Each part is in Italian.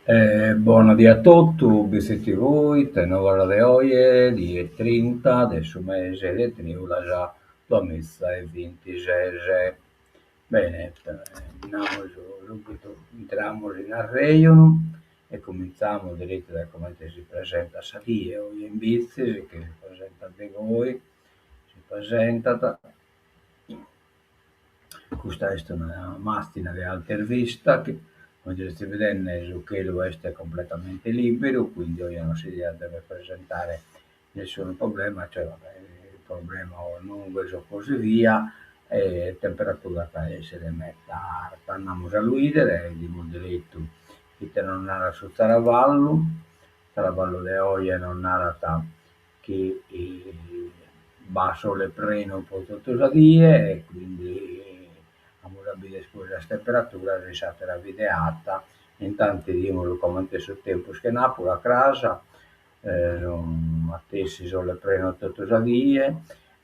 Buonasera a tutti, vi siete voi, tenore de oie, di 30 del suo mese di triula già 2026. Bene, andiamo subito, entriamo in arreio e cominciamo diretto da come si presenta Salie, oggi in bici, che si presenta di voi, si presenta. Questa è una macchina di alta vista che, come state vedendo, su che è completamente libero, quindi oggi non si deve presentare nessun problema, cioè vabbè, il problema o lungo e così via, e temperatura che essere metta alta. Andiamo a Luidere, di diretto, che non ha su Taravallo de oggi non ha che basso le preno po' tutto da die e quindi amorabile scusa la temperatura risate la videata intanto dimolo come sul tempo che Napoli a casa attesi sono le preno tutto da die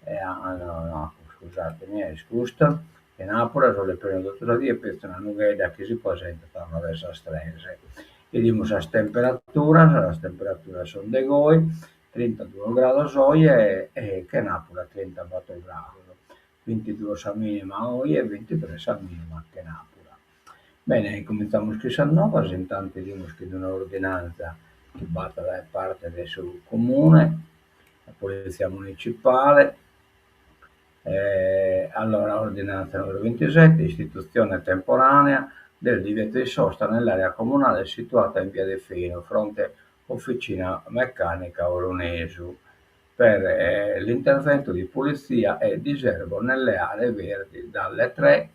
no, scusatemi scusa che Napoli sono le preno tutto da die e questa è una nugheda che si presenta tra una versa strese e dimos las temperaturas son de goi 32 grados hoy e che Napoli a 34 gradi, 22 a minima oggi e 23 a minima che Napoli. Bene, cominciamo a nuova, intanto dimos che di un'ordinanza che batta da parte del suo comune, la polizia municipale, allora ordinanza numero 27, istituzione temporanea del divieto di sosta nell'area comunale situata in via De Fino, fronte officina meccanica Oronesu, per l'intervento di pulizia e diserbo nelle aree verdi dal 3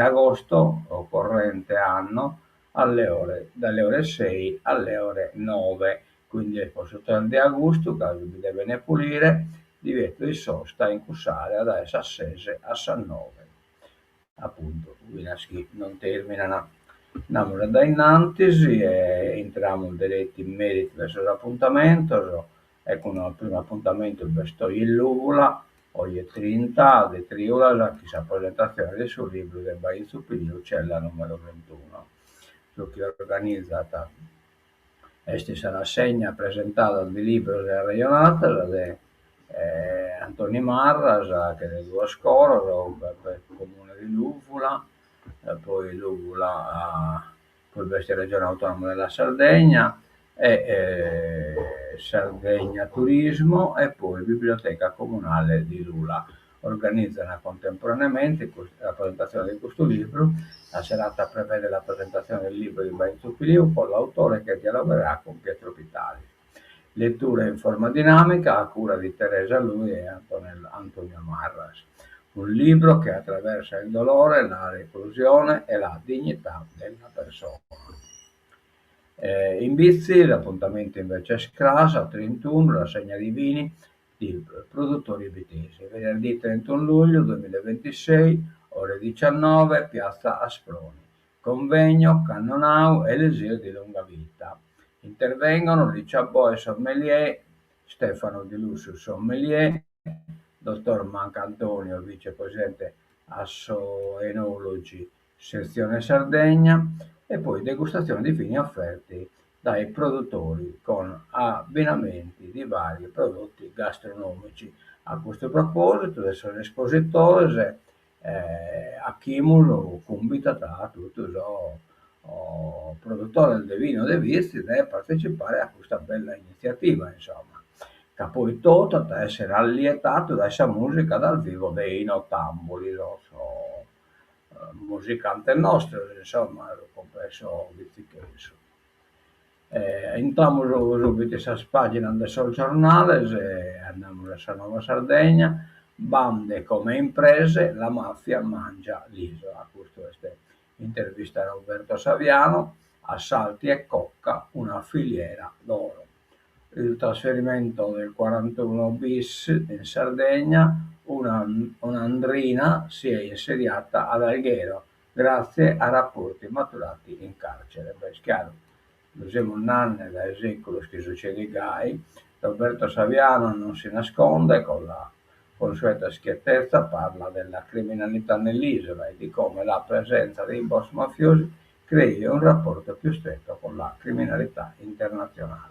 agosto corrente anno dalle ore 6 alle ore 9, quindi il sotto di agosto, che vi deve ne pulire, divieto di sosta in cursare da essa assese a San Nove. Appunto, Winaschi non terminano. Andiamo da innantisi e entriamo diretti in merito verso l'appuntamento. Ecco, il primo appuntamento per Storia in Lugula, oggi è 30 di Triula, che sa presentazione del suo libro del Bain Superiore, cella numero 21. Su che è organizzata questa sarà segna presentata di libro della regionata, de Antoni Marras, che è due scuole, per il comune di Luvula, poi Luvula, poi questa regione autonoma della Sardegna, e Sardegna Turismo e poi Biblioteca Comunale di Lula. Organizzano contemporaneamente la presentazione di questo libro. La serata prevede la presentazione del libro di Bainzo Piliu con l'autore che dialogherà con Pietro Vitali. Lettura in forma dinamica a cura di Teresa Lui e Antonio Marras. Un libro che attraversa il dolore, la reclusione e la dignità della persona. In Bizzi l'appuntamento invece è Scrasa a 31, rassegna di vini di produttori vitesi. Venerdì 31 luglio 2026, ore 19, piazza Asproni. Convegno Cannonau e l'esilio di Lungavita. Intervengono Ricciabò e Sommelier, Stefano Di Lusso Sommelier, dottor Mancantonio, vicepresidente Assoenologi, sezione Sardegna, e poi degustazione di vini offerti dai produttori con abbinamenti di vari prodotti gastronomici. A questo proposito, adesso l'espositore a Chimulo convita a tutti i produttori del vino dei visti a partecipare a questa bella iniziativa, insomma. Che poi tutto da essere allietato da questa musica dal vivo dei Notamboli, musicante nostro, insomma, ero compreso Vizzicheso. Entriamo subito in pagina del Sol Giornale, andiamo verso Nuova Sardegna, bande come imprese, la mafia mangia l'isola. Questo è intervista a Roberto Saviano, assalti e cocca, una filiera d'oro. Il trasferimento del 41 bis in Sardegna, un'andrina si è insediata ad Alghero grazie a rapporti maturati in carcere. Beh, è chiaro, usiamo un anno dai secoli che succede Gai, Roberto Saviano non si nasconde con la consueta schiettezza, parla della criminalità nell'isola e di come la presenza dei boss mafiosi crei un rapporto più stretto con la criminalità internazionale.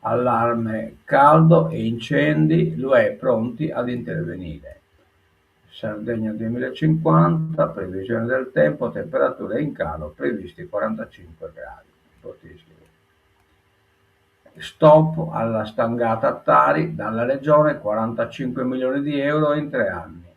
Allarme caldo e incendi, l'UE pronti ad intervenire. Sardegna 2050, previsione del tempo, temperature in calo, previsti 45 gradi. Potessi. Stop alla stangata Tari, dalla Regione 45 milioni di euro in 3 anni.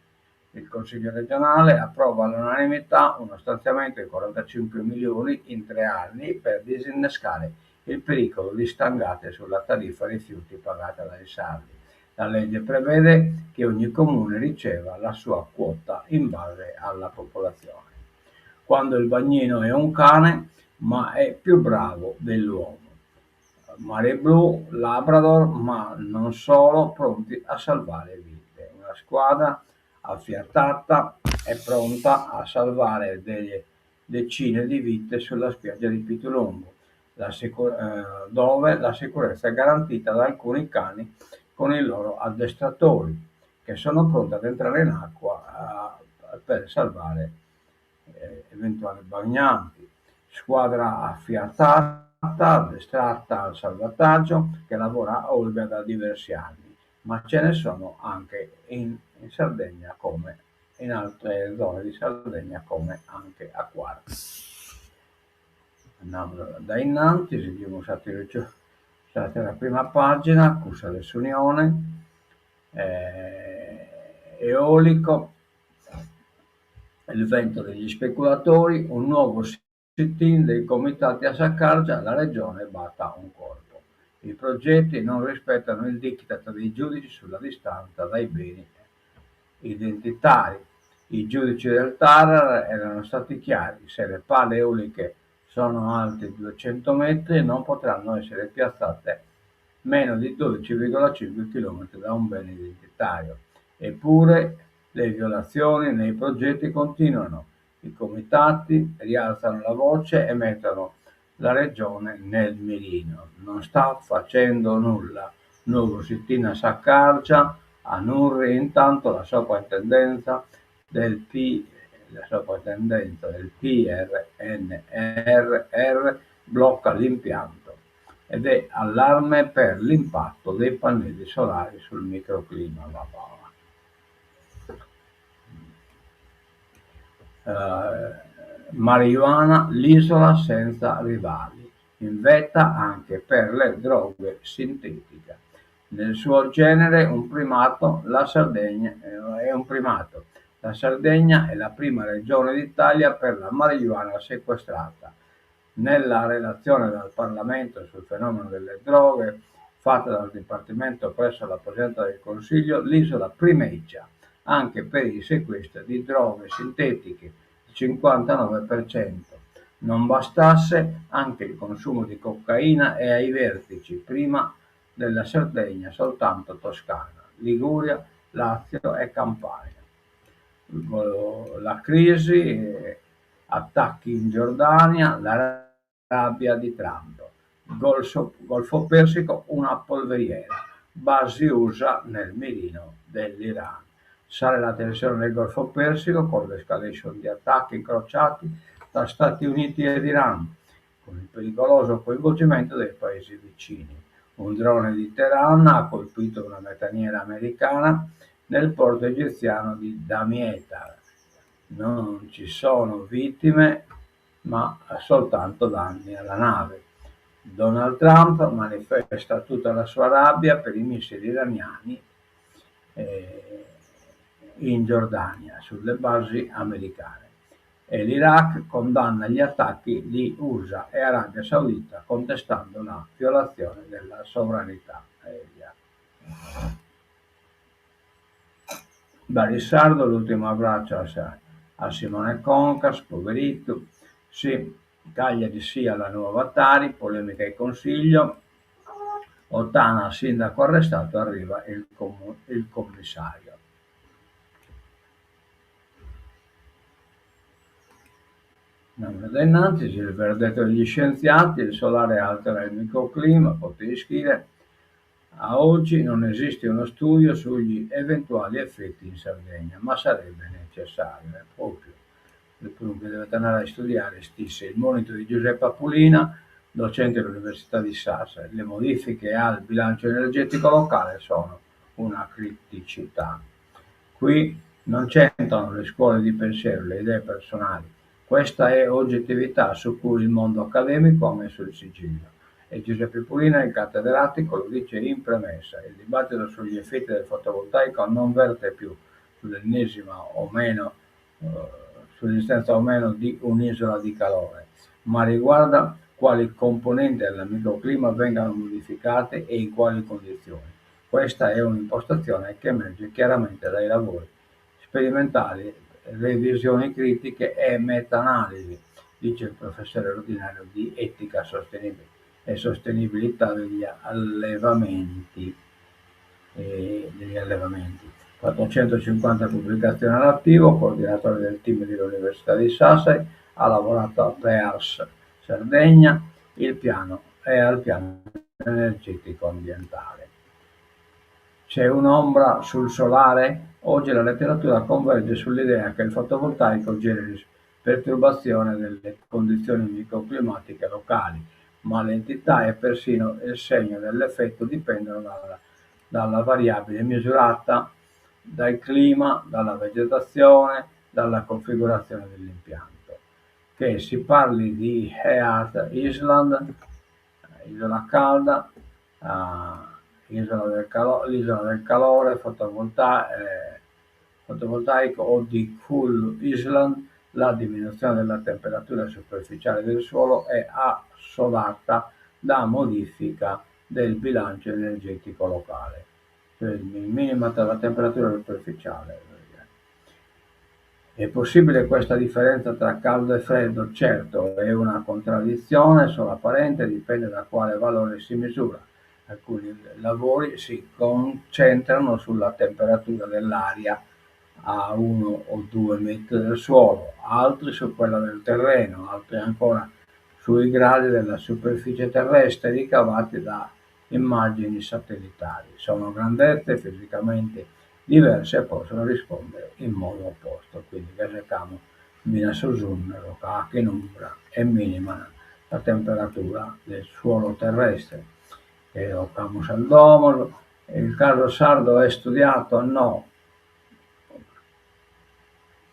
Il Consiglio regionale approva all'unanimità uno stanziamento di 45 milioni in 3 anni per disinnescare il pericolo di stangate sulla tariffa rifiuti pagata dai sardi. La legge prevede che ogni comune riceva la sua quota in base alla popolazione. Quando il bagnino è un cane, ma è più bravo dell'uomo. Mare Blu, Labrador, ma non solo, pronti a salvare vite. Una squadra affiatata è pronta a salvare delle decine di vite sulla spiaggia di Pitulungo, dove la sicurezza è garantita da alcuni cani con i loro addestratori, che sono pronti ad entrare in acqua per salvare eventuali bagnanti. Squadra affiatata, addestrata al salvataggio, che lavora a Olbia da diversi anni, ma ce ne sono anche in Sardegna, come in altre zone di Sardegna, come anche a Quarto. Andiamo da innanzi, seguiamo la prima pagina, Cussa dell'Unione, eolico, il vento degli speculatori, un nuovo sit-in dei comitati a Saccargia, la regione batta un colpo. I progetti non rispettano il diktat dei giudici sulla distanza dai beni identitari. I giudici del TAR erano stati chiari: se le pale eoliche sono alte 200 metri non potranno essere piazzate meno di 12,5 km da un bene identitario. Eppure le violazioni nei progetti continuano. I comitati rialzano la voce e mettono la regione nel mirino. Non sta facendo nulla. Nuovo sit-in a Saccargia, a Nurri intanto la soprintendenza del PNRR blocca l'impianto ed è allarme per l'impatto dei pannelli solari sul microclima. Marijuana, l'isola senza rivali, in vetta anche per le droghe sintetiche. Nel suo genere un primato, la Sardegna è un primato. La Sardegna è la prima regione d'Italia per la marijuana sequestrata. Nella relazione dal Parlamento sul fenomeno delle droghe fatta dal Dipartimento presso la Presidenza del Consiglio, l'isola primeggia anche per i sequestri di droghe sintetiche, il 59%. Non bastasse, anche il consumo di cocaina è ai vertici, prima della Sardegna soltanto Toscana, Liguria, Lazio e Campania. La crisi, attacchi in Giordania, la rabbia di Trump, Golfo Persico una polveriera, basi USA nel mirino dell'Iran. Sale la tensione nel Golfo Persico con l'escalation di attacchi incrociati tra Stati Uniti ed Iran, con il pericoloso coinvolgimento dei paesi vicini. Un drone di Teheran ha colpito una metaniera americana nel porto egiziano di Damietta. Non ci sono vittime, ma soltanto danni alla nave. Donald Trump manifesta tutta la sua rabbia per i missili iraniani in Giordania, sulle basi americane. E l'Iraq condanna gli attacchi di USA e Arabia Saudita contestando una violazione della sovranità aerea. Barissardo, l'ultimo abbraccio a Simone Concas, poverito, sì, Cagliari sì alla nuova Tari, polemica in Consiglio, Ottana, sindaco arrestato, arriva il commissario. Da innanzi il verdetto degli scienziati, il solare altera il microclima, potete scrivere. A oggi non esiste uno studio sugli eventuali effetti in Sardegna, ma sarebbe necessario, proprio. dunque deve tornare a studiare, stisse il monito di Giuseppe Apulina, docente dell'Università di Sassari. Le modifiche al bilancio energetico locale sono una criticità. Qui non c'entrano le scuole di pensiero, le idee personali. Questa è oggettività su cui il mondo accademico ha messo il sigillo. E Giuseppe Pulina, il cattedratico, lo dice in premessa: il dibattito sugli effetti del fotovoltaico non verte più sull'ennesima o meno, eh, sull'esistenza o meno di un'isola di calore, ma riguarda quali componenti del microclima vengano modificate e in quali condizioni. Questa è un'impostazione che emerge chiaramente dai lavori sperimentali, revisioni critiche e meta-analisi, dice il professore ordinario di etica sostenibile e sostenibilità degli allevamenti. 450 pubblicazioni all'attivo, coordinatore del team dell'Università di Sassari, ha lavorato a PEARS Sardegna al piano energetico ambientale. C'è un'ombra sul solare? Oggi la letteratura converge sull'idea che il fotovoltaico generi perturbazione delle condizioni microclimatiche locali, ma l'entità e persino il segno dell'effetto dipendono dalla variabile misurata, dal clima, dalla vegetazione, dalla configurazione dell'impianto. Che si parli di Heat Island, isola calda, l'isola del calore fotovoltaico o di Cool Island, la diminuzione della temperatura superficiale del suolo è assodata da modifica del bilancio energetico locale, cioè minima della temperatura superficiale. È possibile questa differenza tra caldo e freddo? Certo, è una contraddizione solo apparente, dipende da quale valore si misura. Alcuni lavori si concentrano sulla temperatura dell'aria a 1 o 2 metri del suolo, altri su quella del terreno, altri ancora sui gradi della superficie terrestre ricavati da immagini satellitari. Sono grandezze fisicamente diverse e possono rispondere in modo opposto. Quindi cerchiamo di assumere che in ombra è minima la temperatura del suolo terrestre. E lo camus al domo, il caso sardo è studiato? No,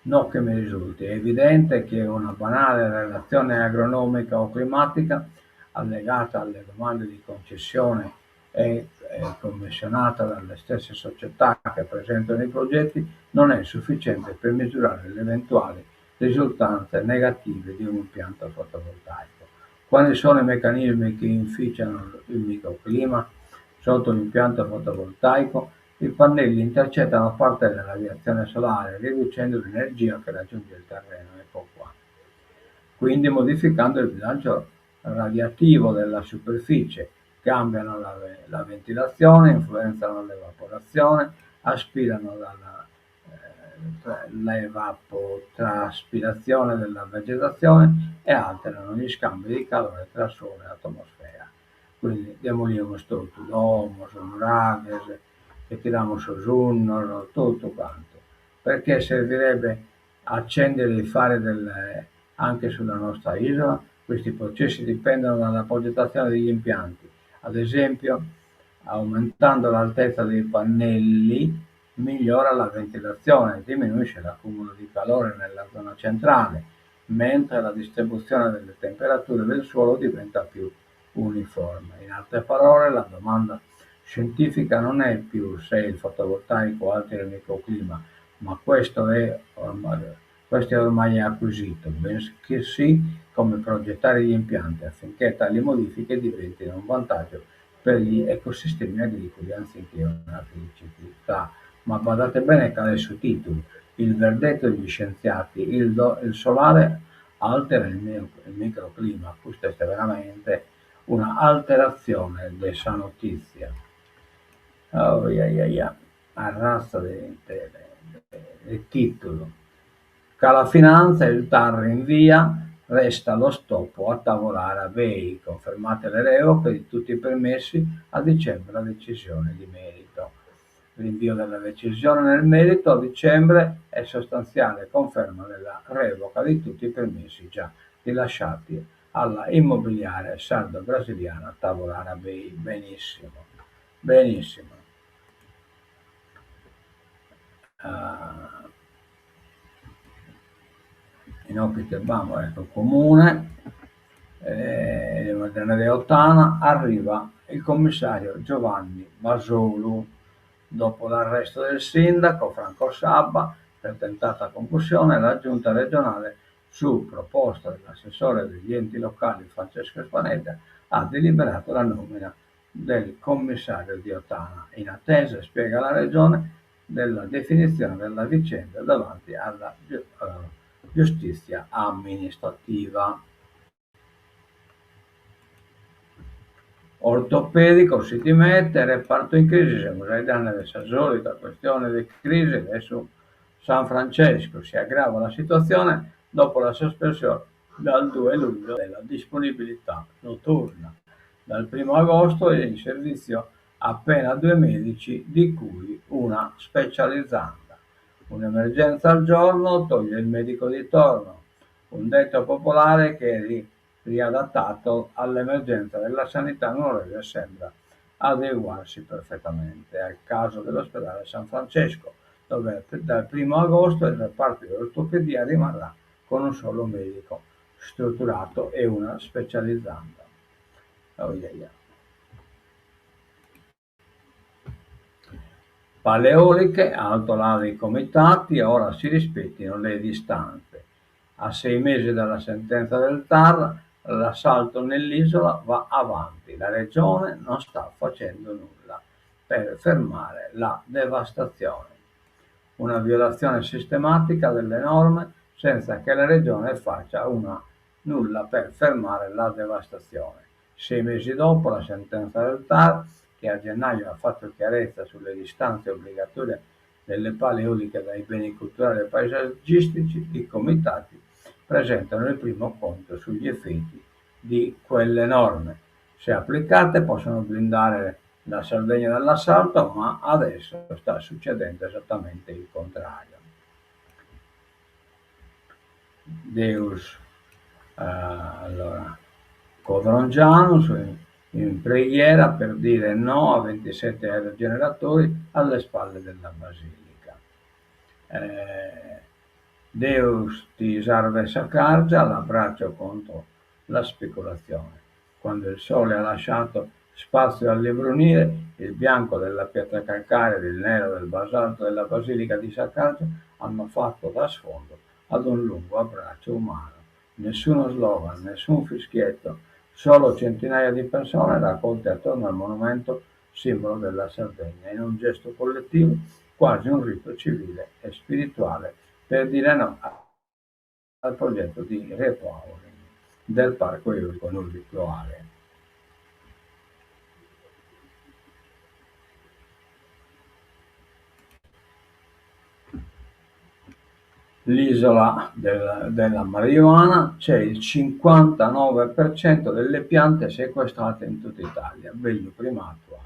no che mi risulti. È evidente che una banale relazione agronomica o climatica allegata alle domande di concessione e commissionata dalle stesse società che presentano i progetti non è sufficiente per misurare le eventuali risultanze negative di un impianto fotovoltaico. Quali sono i meccanismi che inficiano il microclima? Sotto l'impianto fotovoltaico i pannelli intercettano parte della radiazione solare riducendo l'energia che raggiunge il terreno. Ecco qua. Quindi modificando il bilancio radiativo della superficie, cambiano la ventilazione, influenzano l'evaporazione, aspirano l'evapotraspirazione della vegetazione e alterano gli scambi di calore tra suolo e atmosfera. Quindi demoliamo tutto, l'humus, nuraghes, che tiriamo su giunno, tutto quanto. Perché servirebbe accendere i fari anche sulla nostra isola? Questi processi dipendono dalla progettazione degli impianti. Ad esempio, aumentando l'altezza dei pannelli migliora la ventilazione, diminuisce l'accumulo di calore nella zona centrale, mentre la distribuzione delle temperature del suolo diventa più uniforme. In altre parole, la domanda scientifica non è più se il fotovoltaico altera il microclima, ma questo è ormai acquisito, bensì come progettare gli impianti affinché tali modifiche diventino un vantaggio per gli ecosistemi agricoli anziché una criticità. Ma badate bene che adesso titolo, il verdetto degli scienziati, il solare altera il microclima, questa è veramente una alterazione della notizia. Oh, arrasta del titolo. Che la finanza il TAR rinvia, resta lo stop a tavolare a BEI, confermate le revoche di tutti i permessi a dicembre la decisione di merito. Rinvio della decisione nel merito a dicembre e sostanziale conferma della revoca di tutti i permessi già rilasciati alla immobiliare sardo-brasiliana Tavolara Bay. Benissimo, benissimo. In ospite abbiamo ecco, comune di Ottana arriva il commissario Giovanni Basolu dopo l'arresto del sindaco Franco Sabba per tentata concussione. La giunta regionale, su proposta dell'assessore degli enti locali Francesco Spanetta, ha deliberato la nomina del commissario di Ottana in attesa, spiega la regione, della definizione della vicenda davanti alla giustizia amministrativa. Ortopedico si dimette, reparto in crisi, siamo già nella solita questione di crisi, adesso San Francesco si aggrava la situazione dopo la sospensione dal 2 luglio della disponibilità notturna. Dal 1 agosto è in servizio appena 2 medici, di cui una specializzanda. Un'emergenza al giorno toglie il medico di torno, un detto popolare che è riadattato all'emergenza della sanità nuorese sembra adeguarsi perfettamente. È il caso dell'ospedale San Francesco, dove dal 1 agosto il reparto di ortopedia rimarrà con un solo medico strutturato e una specializzanda. Oh, yeah, yeah. Paleoliche, alto là dei comitati, ora si rispettino le distanze. A 6 mesi dalla sentenza del TAR, l'assalto nell'isola va avanti. La regione non sta facendo nulla per fermare la devastazione. Una violazione sistematica delle norme senza che la regione faccia nulla per fermare la devastazione. 6 mesi dopo la sentenza del TAR, che a gennaio ha fatto chiarezza sulle distanze obbligatorie delle pale eoliche dai beni culturali e paesaggistici, i comitati presentano il primo conto sugli effetti di quelle norme. Se applicate possono blindare la Sardegna dall'assalto, ma adesso sta succedendo esattamente il contrario. Deus allora Codrongianus in preghiera per dire no a 27 aerogeneratori alle spalle della basilica. Deus ti salve saccargia, l'abbraccio contro la speculazione. Quando il sole ha lasciato spazio all'imbrunire, il bianco della pietra calcarea ed il nero del basalto della basilica di Saccargia hanno fatto da sfondo ad un lungo abbraccio umano. Nessuno slogan, nessun fischietto, solo centinaia di persone raccolte attorno al monumento simbolo della Sardegna, in un gesto collettivo, quasi un rito civile e spirituale, per dire no al progetto di repowering del parco eolico nullicloare. L'isola della marijuana, c'è il 59% delle piante sequestrate in tutta Italia, bello primato.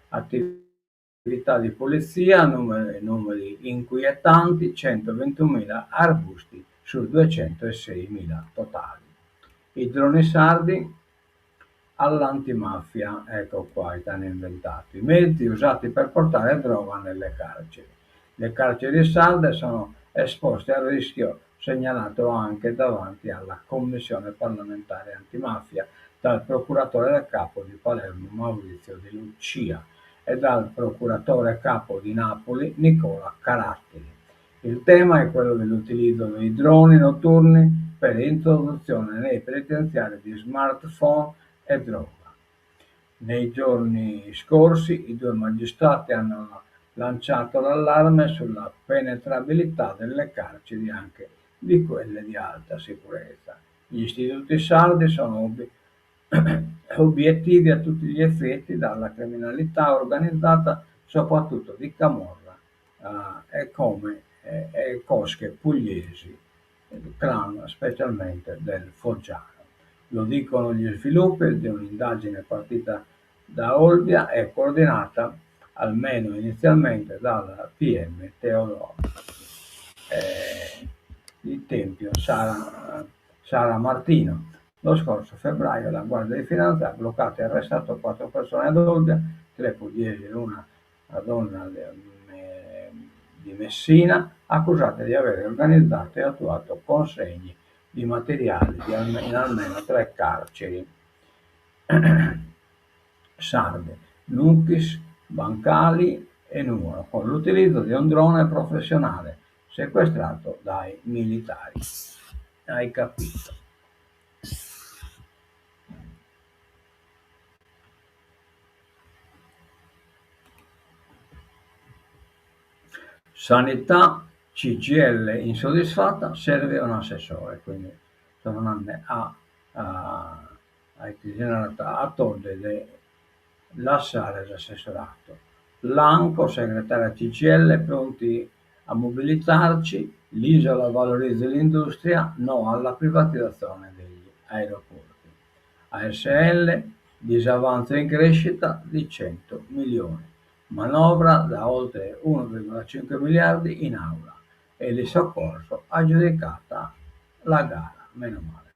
Attività di polizia, numeri inquietanti, 121.000 arbusti su 206.000 totali. I droni sardi all'antimafia, ecco qua i hanno inventato, i mezzi usati per portare droga nelle carceri. Le carceri sarde sono esposte al rischio segnalato anche davanti alla Commissione parlamentare antimafia dal procuratore capo di Palermo Maurizio Di Lucia e dal procuratore capo di Napoli Nicola Caratteri. Il tema è quello dell'utilizzo dei droni notturni per l'introduzione nei penitenziari di smartphone e droga. Nei giorni scorsi i 2 magistrati hanno lanciato l'allarme sulla penetrabilità delle carceri, anche di quelle di alta sicurezza. Gli istituti sardi sono obiettivi a tutti gli effetti dalla criminalità organizzata, soprattutto di camorra e come cosche pugliesi, clan specialmente del Foggiano. Lo dicono gli sviluppi di un'indagine partita da Olbia e coordinata almeno inizialmente dal PM Teodoro. Il Tempio Sara Martino. Lo scorso febbraio la Guardia di Finanza ha bloccato e arrestato 4 persone ad Olbia, 3 pugliesi e una donna di Messina, accusate di aver organizzato e attuato consegni di materiali in almeno 3 carceri sarde, Nucchis, Bancali e Nuoro, con l'utilizzo di un drone professionale sequestrato dai militari. Hai capito? Sanità, CGIL insoddisfatta, serve un assessore, quindi tornando a togliere lasciare l'assessorato. L'ANCO, segretaria CGIL, pronti a mobilitarci, l'isola valorizza l'industria, no alla privatizzazione degli aeroporti. ASL, disavanzo in crescita di 100 milioni. Manovra da oltre 1,5 miliardi in aula e il soccorso aggiudicata la gara, meno male.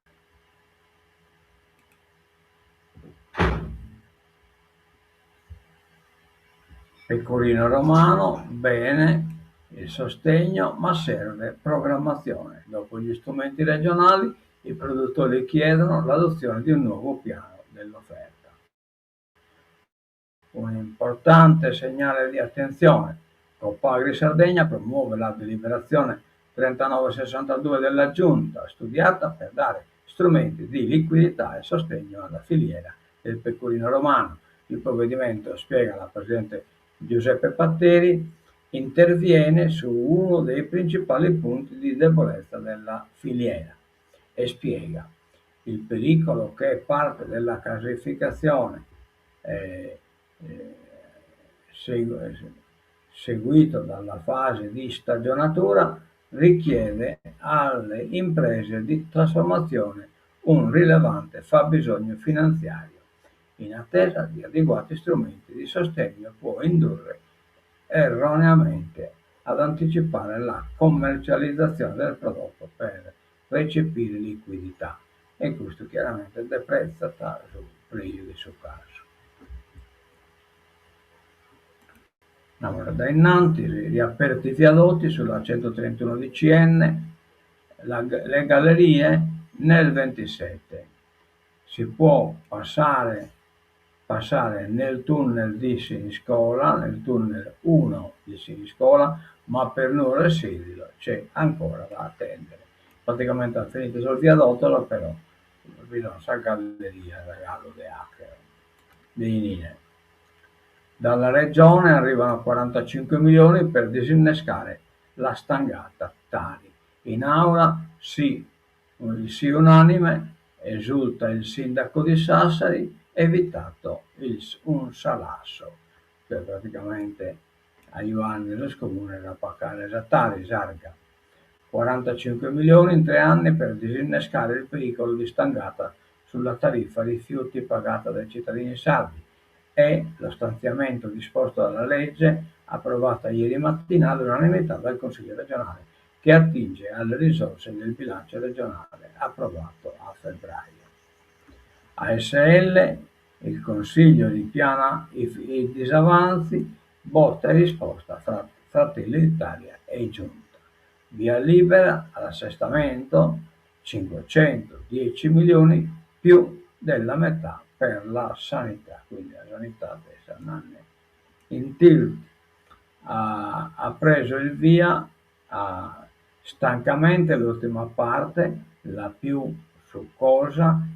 Pecorino Romano, bene il sostegno, ma serve programmazione. Dopo gli strumenti regionali, i produttori chiedono l'adozione di un nuovo piano dell'offerta. Un importante segnale di attenzione. Copagri Sardegna promuove la deliberazione 3962 della Giunta, studiata per dare strumenti di liquidità e sostegno alla filiera del pecorino romano. Il provvedimento, spiega la Presidente Giuseppe Patteri, interviene su uno dei principali punti di debolezza della filiera e spiega il pericolo che parte della casificazione seguito dalla fase di stagionatura richiede alle imprese di trasformazione un rilevante fabbisogno finanziario. In attesa di adeguati strumenti di sostegno può indurre erroneamente ad anticipare la commercializzazione del prodotto per recepire liquidità, e questo chiaramente deprezza sul prezzo di suo caso. Da innanzi, riaperti i viadotti sulla 131 di CN, le gallerie nel 27. Si può passare nel tunnel di Siniscola, nel tunnel 1 di Siniscola, ma per Nuoro e Sirio c'è ancora da attendere. Praticamente ha finito sul viadotto, però la galleria regalo di Acre, di Nine. Dalla regione arrivano 45 milioni per disinnescare la stangata Tari. In aula sì unanime, esulta il sindaco di Sassari, evitato un salasso, cioè praticamente a Ioanni lo scomune da pagare da Tari, Sarga. 45 milioni in 3 anni per disinnescare il pericolo di stangata sulla tariffa rifiuti pagata dai cittadini sardi, e lo stanziamento disposto dalla legge approvata ieri mattina all'unanimità dal Consiglio regionale, che attinge alle risorse del bilancio regionale approvato a febbraio. ASL, il Consiglio ripiana i disavanzi, botta e risposta fra Fratelli d'Italia e Giunta. Via libera all'assestamento, 510 milioni più della metà per la sanità, quindi la sanità di Sananne. In tilt ha preso il via stancamente l'ultima parte, la più succosa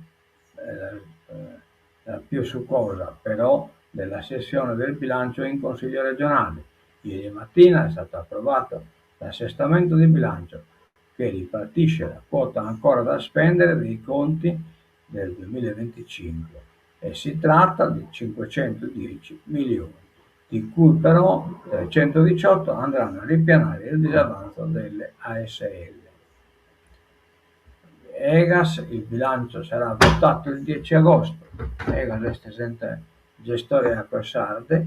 però della sessione del bilancio in Consiglio regionale. Ieri mattina è stato approvato l'assestamento di bilancio, che ripartisce la quota ancora da spendere dei conti del 2025, e si tratta di 510 milioni, di cui però 318 andranno a ripianare il disavanzo delle ASL. Egas, il bilancio sarà votato il 10 agosto. Egas è gestore acque sarde,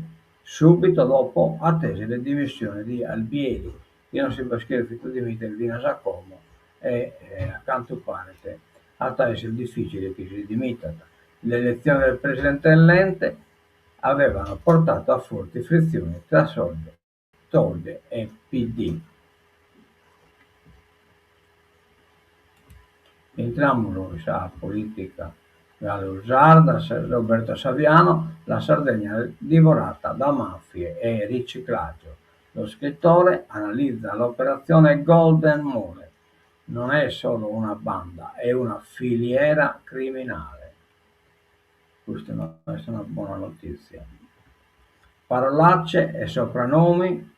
Subito dopo attese le dimissioni di Albieri, che non si può fitto di mettere di Nasacomo e a quanto pare che è difficile che si dimetta. L'elezione del presidente dell'ente avevano portato a forti frizioni tra Tolde e PD. Entriamo a politica gallo-sarda. Roberto Saviano, la Sardegna divorata da mafie e riciclaggio. Lo scrittore analizza l'operazione Golden Mole. Non è solo una banda, è una filiera criminale. Questa è una buona notizia. Parolacce e soprannomi,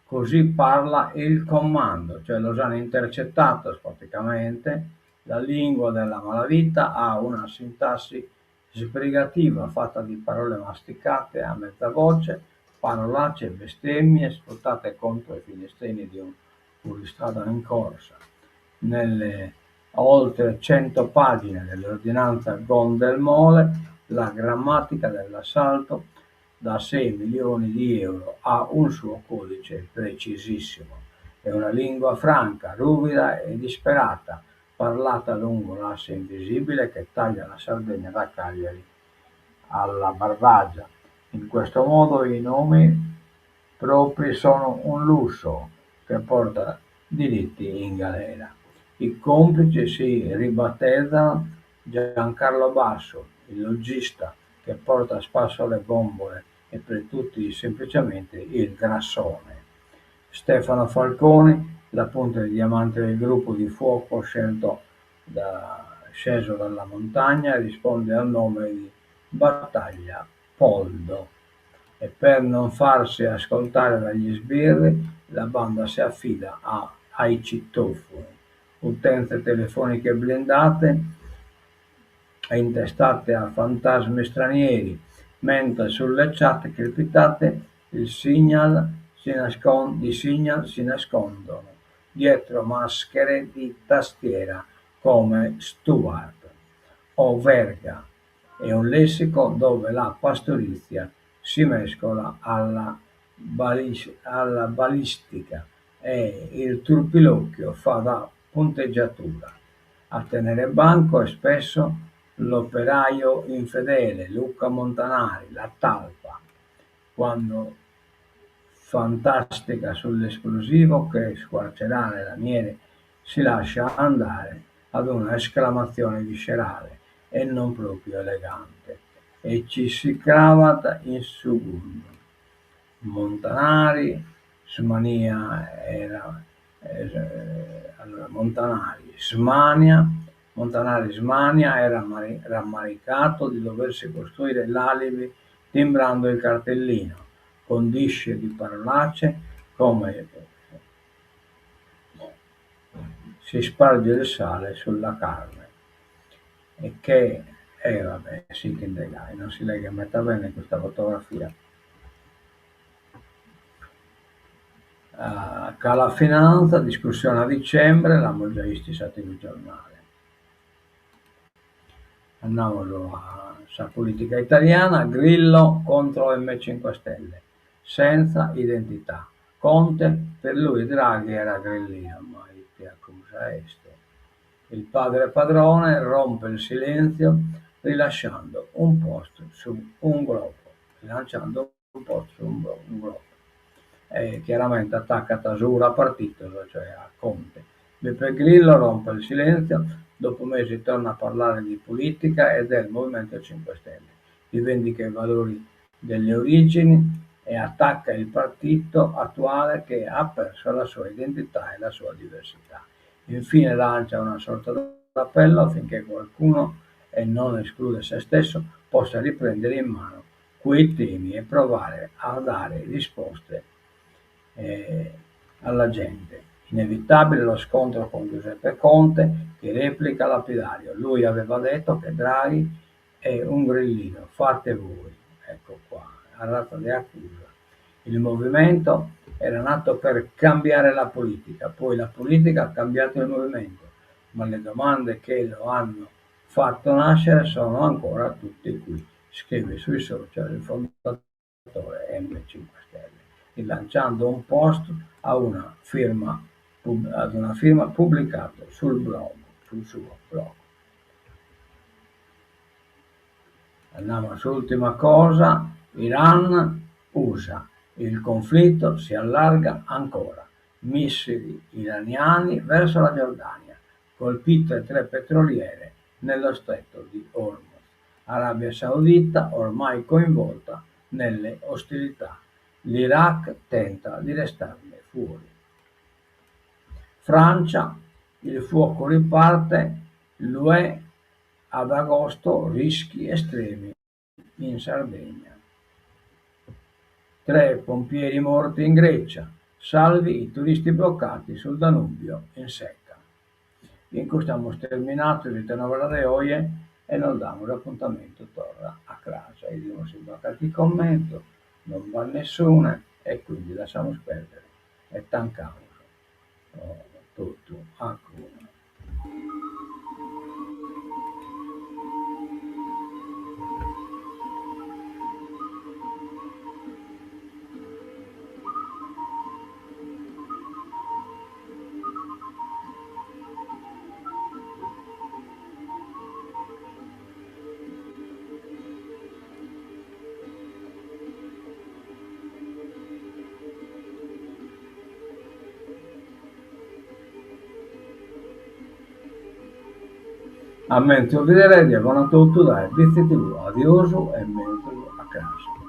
così parla il comando, cioè lo hanno intercettato praticamente. La lingua della malavita ha una sintassi sbrigativa fatta di parole masticate a mezza voce, parolacce e bestemmie sputate contro i filistrini di un fuoristrada in corsa. Nelle oltre 100 pagine dell'ordinanza Gondelmole, la grammatica dell'assalto da 6 milioni di euro ha un suo codice precisissimo. È una lingua franca, ruvida e disperata, parlata lungo l'asse invisibile che taglia la Sardegna da Cagliari alla Barbagia. In questo modo i nomi propri sono un lusso che porta diritti in galera. I complici si ribattezzano Giancarlo Basso, il logista che porta a spasso le bombole e per tutti semplicemente il grassone. Stefano Falconi, la punta di diamante del gruppo di fuoco sceso dalla montagna, risponde al nome di Battaglia Poldo e per non farsi ascoltare dagli sbirri la banda si affida ai cittofoni, utenze telefoniche blindate e intestate a fantasmi stranieri, mentre sulle chat criptate di signal si nascondono dietro maschere di tastiera come Stuart o Verga. È un lessico dove la pastorizia si mescola alla balistica e il turpiloquio fa da punteggiatura. A tenere banco è spesso l'operaio infedele Luca Montanari, la talpa, quando fantastica sull'esplosivo che squarcerà le lamiere si lascia andare ad una esclamazione viscerale e non proprio elegante e ci si cravata in suburno. Montanari, Smania era allora Montanari Smania era rammaricato di doversi costruire l'alibi timbrando il cartellino, condisce di parolacce come si sparge il sale sulla carne e che vabbè, sì che indagare, non si lega a metà bene questa fotografia. Cala Finanza, discussione a dicembre, l'abbiamo già visto sul giornale. Andiamo a politica italiana, Grillo contro M5 Stelle, senza identità. Conte, per lui Draghi era grillino, ma che accusa este. Il padre padrone rompe il silenzio rilasciando un post su un globo, e chiaramente attacca Tasura partito, cioè a Conte. Beppe Grillo rompe il silenzio, dopo mesi torna a parlare di politica e del Movimento 5 Stelle, rivendica i valori delle origini e attacca il partito attuale che ha perso la sua identità e la sua diversità. Infine lancia una sorta d'appello affinché qualcuno, e non esclude se stesso, possa riprendere in mano quei temi e provare a dare risposte alla gente. Inevitabile lo scontro con Giuseppe Conte che replica lapidario. Lui aveva detto che Draghi è un grillino, fate voi. Ecco qua, arrata di accusa. Il movimento era nato per cambiare la politica, poi la politica ha cambiato il movimento, ma le domande che lo hanno fatto nascere sono ancora tutte qui. Scrive sui social il fondatore M5 Stelle, rilanciando un post a una firma, ad una firma pubblicato sul suo blog. Andiamo sull'ultima cosa, Iran, USA. Il conflitto si allarga ancora. Missili iraniani verso la Giordania, colpite 3 petroliere nello stretto di Hormuz. Arabia Saudita ormai coinvolta nelle ostilità. L'Iraq tenta di restarne fuori. Francia, il fuoco riparte, l'UE ad agosto rischi estremi in Sardegna. 3 pompieri morti in Grecia, salvi i turisti bloccati sul Danubio in secca. In questo abbiamo terminato il ritorno alle oie e non damos l'appuntamento torna a casa. E diamo sempre qualche commento, non va nessuno e quindi lasciamo perdere e tancamos tutto a cura. A mentre vi vedrete, buon a tutti dai BCTV, adioso e mentre a casa.